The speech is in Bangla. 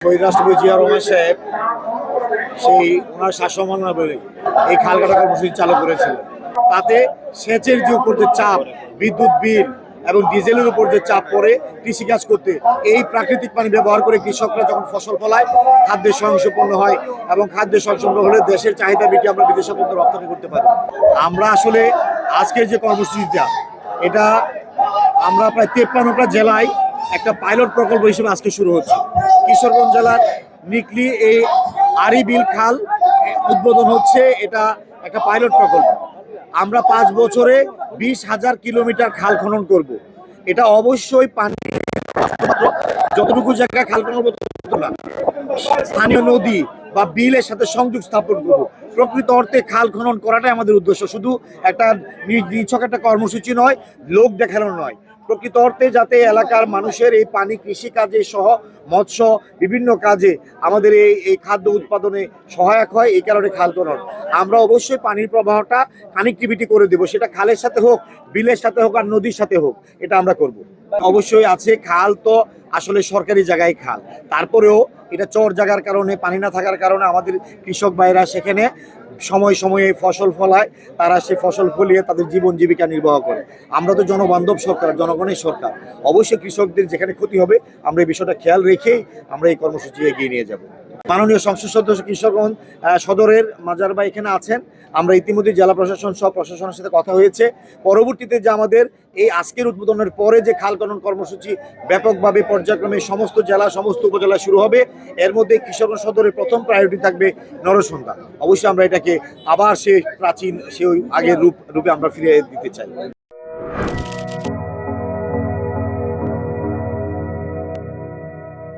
রাষ্ট্রপতি জিয়া রহমান সাহেব সেই ওনার শাসনামলে বলে এই খাল কাটা কর্মসূচি চালু করেছিলেন। তাতে সেচের যে উপর যে চাপ, বিদ্যুৎ বিল এবং ডিজেলের উপর যে চাপ পড়ে কৃষিকাজ করতে, এই প্রাকৃতিক পানি ব্যবহার করে কৃষকরা যখন ফসল ফলায় খাদ্যের স্বয়ংসম্পন্ন হয় এবং খাদ্যের স্বয়ংসম্পন্ন হলে দেশের চাহিদা মিটি আমরা বিদেশে পর্যন্ত রপ্তানি করতে পারি। আমরা আসলে আজকের যে কর্মসূচিটা, এটা আমরা প্রায় 53টা জেলায় একটা পাইলট প্রকল্প হিসেবে আজকে শুরু হচ্ছে। কিশোরগঞ্জ জেলার নিকলি এই আরিবিল খাল উদ্বোধন হচ্ছে। এটা একটা পাইলট প্রকল্প। আমরা 5 বছরে 20,000 কিলোমিটার খাল খনন করব। এটা অবশ্যই পানি যতটুকু জায়গা খাল খনন করতে না, স্থানীয় নদী বা বিলের সাথে সংযোগ স্থাপন করব। প্রকৃত অর্থে খাল খনন করাটাই আমাদের উদ্দেশ্য, শুধু একটা নিছক একটা কর্মসূচি নয়, লোক দেখানো নয়। প্রকৃত অর্থে যাতে এলাকার মানুষের এই পানি কৃষি কাজে সহ মৎস্য বিভিন্ন কাজে আমাদের এই খাদ্য উৎপাদনে সহায়ক হয়, এই কারণে খাল খনন। আমরা অবশ্যই পানির প্রবাহটা কানেক্টিভিটি করে দেব, সেটা খালের সাথে হোক, বিলের সাথে হোক আর নদীর সাথে হোক, এটা আমরা করব। অবশ্যই আছে, খাল তো আসলে সরকারি জায়গায় খাল, তারপরেও এটা চর জায়গার কারণে, পানি না থাকার কারণে আমাদের কৃষক ভাইরা সেখানে সময় সময়ে ফসল ফলায়, তারা সে ফসল ফলিয়ে তাদের জীবন জীবিকা নির্বাহ করে। আমরা তো জনবান্ধব সরকার, জনগণের সরকার, অবশ্যই কৃষকদের যেখানে ক্ষতি হবে আমরা এই বিষয়টা খেয়াল রেখেই আমরা এই কর্মসূচি এগিয়ে নিয়ে যাব। মাননীয় সংসদ সদস্য কিশোরগঞ্জ সদরের মাজার ভাই এখানে আছেন। আমরা ইতিমধ্যে জেলা প্রশাসন সহ প্রশাসনের সাথে কথা হয়েছে। পরবর্তীতে যে আমাদের এই আজকের উদ্বোধনের পরে যে খাল খনন কর্মসূচি ব্যাপকভাবে পর্যায়ক্রমে সমস্ত জেলা, সমস্ত উপজেলা শুরু হবে। এর মধ্যে কিশোরগঞ্জ সদরের প্রথম প্রায়োরিটি থাকবে নরসন্দা। অবশ্যই আমরা এটাকে আবার সেই প্রাচীন, সেই আগের রূপে আমরা ফিরিয়ে দিতে চাই।